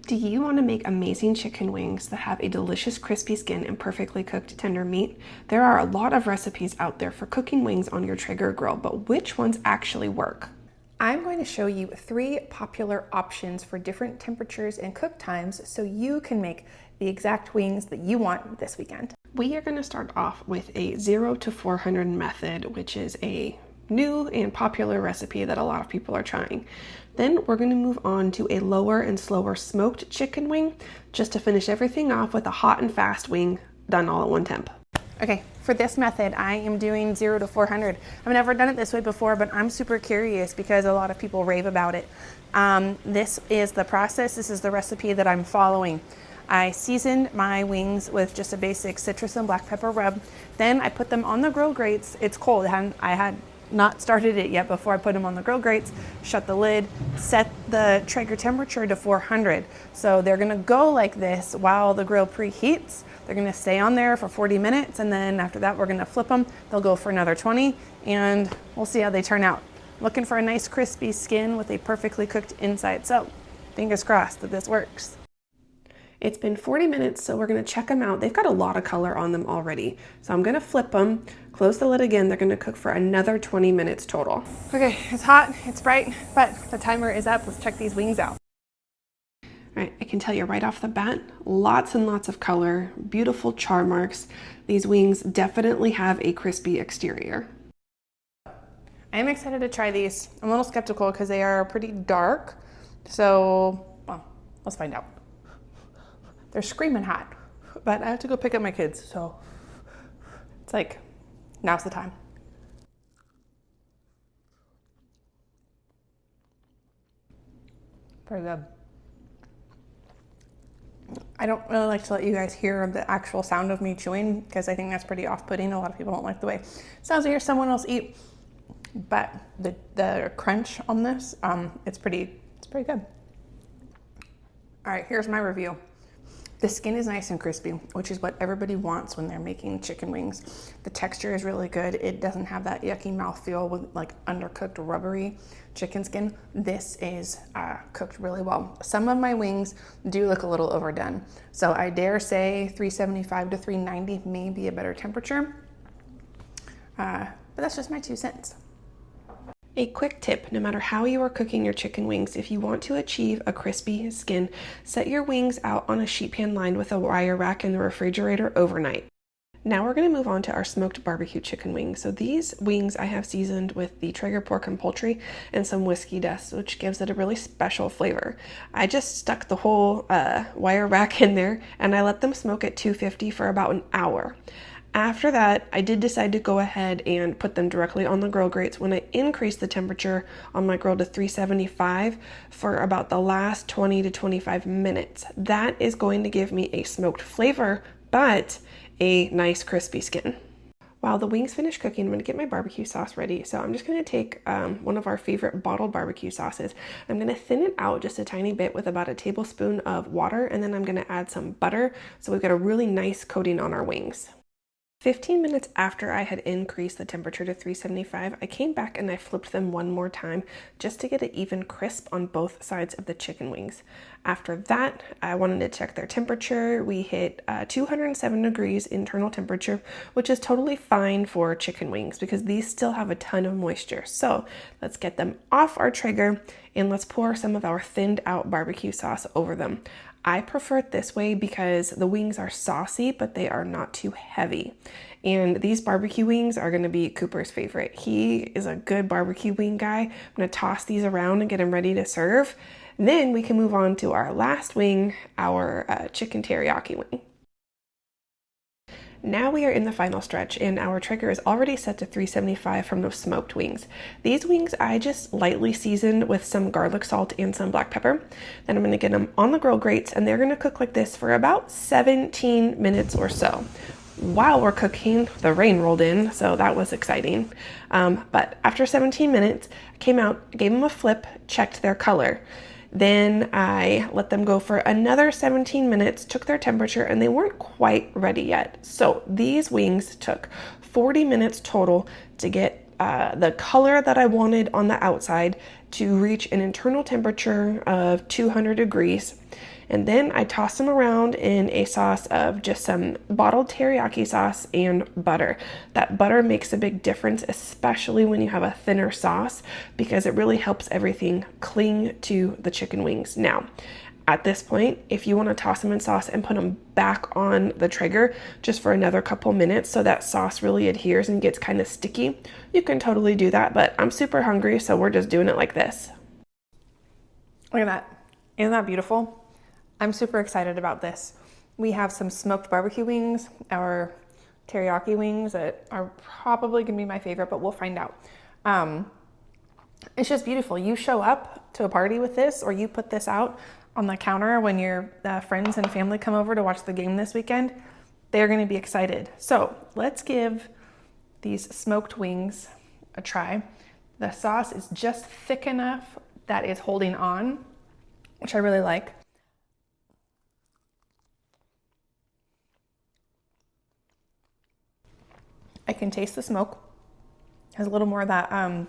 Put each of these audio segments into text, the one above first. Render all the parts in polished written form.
Do you want to make amazing chicken wings that have a delicious crispy skin and perfectly cooked tender meat? There are a lot of recipes out there for cooking wings on your Traeger grill, but which ones actually work? I'm going to show you 3 popular options for different temperatures and cook times so you can make the exact wings that you want this weekend. We are going to start off with a 0 to 400 method, which is a new and popular recipe that a lot of people are trying. Then we're going to move on to a lower and slower smoked chicken wing, just to finish everything off with a hot and fast wing done all at one temp. Okay, for this method, I am doing 0 to 400. I've never done it this way before, but I'm super curious because a lot of people rave about it. This is the process. This is the recipe that I'm following. I seasoned my wings with just a basic citrus and black pepper rub. Then I put them on the grill grates. It's cold. I had not started it yet before I put them on the grill grates. Shut the lid, set the Traeger temperature to 400. So they're gonna go like this while the grill preheats. They're gonna stay on there for 40 minutes, and then after that we're gonna flip them. They'll go for another 20, and we'll see how they turn out. Looking for a nice crispy skin with a perfectly cooked inside. So fingers crossed that this works. It's been 40 minutes, so we're gonna check them out. They've got a lot of color on them already. So I'm gonna flip them, close the lid again. They're gonna cook for another 20 minutes total. Okay, it's hot, it's bright, but the timer is up. Let's check these wings out. All right, I can tell you right off the bat, lots and lots of color, beautiful char marks. These wings definitely have a crispy exterior. I am excited to try these. I'm a little skeptical because they are pretty dark. So, well, let's find out. They're screaming hot, but I have to go pick up my kids, so it's like, now's the time. Pretty good. I don't really like to let you guys hear the actual sound of me chewing because I think that's pretty off-putting. A lot of people don't like the way it sounds to hear someone else eat, but the crunch on this, it's pretty good. All right, here's my review. The skin is nice and crispy, which is what everybody wants when they're making chicken wings. The texture is really good. It doesn't have that yucky mouthfeel with like undercooked rubbery chicken skin. This is cooked really well. Some of my wings do look a little overdone. So I dare say 375 to 390 may be a better temperature. But that's just my 2 cents. A quick tip, no matter how you are cooking your chicken wings, if you want to achieve a crispy skin, set your wings out on a sheet pan lined with a wire rack in the refrigerator overnight. Now we're going to move on to our smoked barbecue chicken wings. So these wings I have seasoned with the Traeger pork and poultry and some whiskey dust, which gives it a really special flavor. I just stuck the whole wire rack in there and I let them smoke at 250 for about an hour. After that, I did decide to go ahead and put them directly on the grill grates when I increased the temperature on my grill to 375 for about the last 20 to 25 minutes. That is going to give me a smoked flavor, but a nice crispy skin. While the wings finish cooking, I'm going to get my barbecue sauce ready. So I'm just going to take one of our favorite bottled barbecue sauces. I'm going to thin it out just a tiny bit with about a tablespoon of water, and then I'm going to add some butter so we've got a really nice coating on our wings. 15 minutes after I had increased the temperature to 375, I came back and I flipped them one more time just to get it even crisp on both sides of the chicken wings. After that, I wanted to check their temperature. We hit 207 degrees internal temperature, which is totally fine for chicken wings because these still have a ton of moisture. So let's get them off our Traeger and let's pour some of our thinned out barbecue sauce over them. I prefer it this way because the wings are saucy, but they are not too heavy. And these barbecue wings are gonna be Cooper's favorite. He is a good barbecue wing guy. I'm gonna toss these around and get them ready to serve. And then we can move on to our last wing, our chicken teriyaki wing. Now we are in the final stretch and our Traeger is already set to 375 from those smoked wings. These wings I just lightly seasoned with some garlic salt and some black pepper. Then I'm going to get them on the grill grates and they're going to cook like this for about 17 minutes or so. While we're cooking, the rain rolled in, so that was exciting. But after 17 minutes, I came out, gave them a flip, checked their color. Then I let them go for another 17 minutes, took their temperature, and they weren't quite ready yet. So these wings took 40 minutes total to get the color that I wanted on the outside to reach an internal temperature of 200 degrees. And then I toss them around in a sauce of just some bottled teriyaki sauce and butter. That butter makes a big difference, especially when you have a thinner sauce, because it really helps everything cling to the chicken wings. Now, at this point, if you want to toss them in sauce and put them back on the Traeger just for another couple minutes so that sauce really adheres and gets kind of sticky, you can totally do that. But I'm super hungry, so we're just doing it like this. Look at that. Isn't that beautiful? I'm super excited about this. We have some smoked barbecue wings, our teriyaki wings that are probably gonna be my favorite, but we'll find out. It's just beautiful. You show up to a party with this, or you put this out on the counter when your friends and family come over to watch the game this weekend, they're gonna be excited. So let's give these smoked wings a try. The sauce is just thick enough that it's holding on, which I really like. I can taste the smoke. It has a little more of that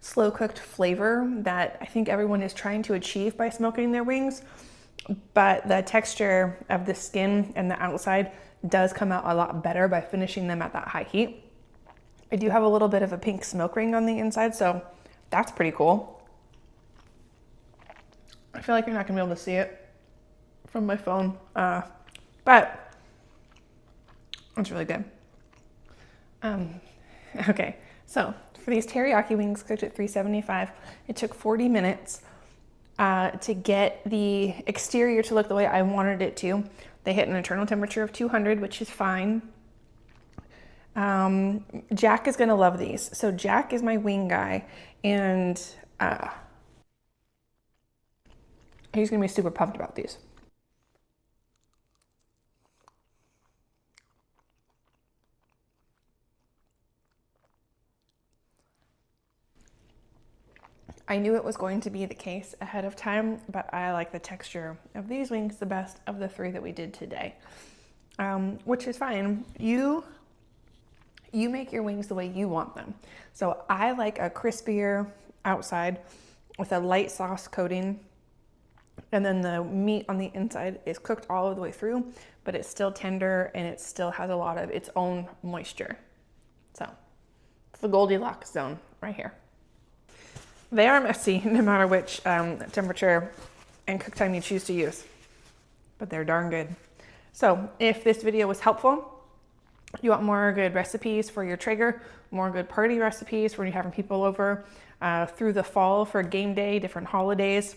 slow cooked flavor that I think everyone is trying to achieve by smoking their wings, but the texture of the skin and the outside does come out a lot better by finishing them at that high heat. I do have a little bit of a pink smoke ring on the inside, so that's pretty cool. I feel like you're not gonna be able to see it from my phone, but it's really good. Okay, so for these teriyaki wings cooked at 375, it took 40 minutes to get the exterior to look the way I wanted it to. They hit an internal temperature of 200, which is fine. Jack is gonna love these. So Jack is my wing guy, and he's gonna be super pumped about these. I knew it was going to be the case ahead of time, but I like the texture of these wings the best of the three that we did today, which is fine. You make your wings the way you want them. So I like a crispier outside with a light sauce coating, and then the meat on the inside is cooked all of the way through, but it's still tender and it still has a lot of its own moisture. So it's the Goldilocks zone right here. They are messy no matter which temperature and cook time you choose to use, but they're darn good. So if this video was helpful, you want more good recipes for your Traeger, more good party recipes for when you're having people over through the fall for game day, different holidays,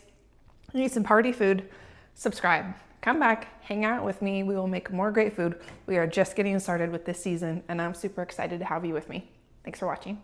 you need some party food, subscribe. Come back, hang out with me. We will make more great food. We are just getting started with this season, and I'm super excited to have you with me. Thanks for watching.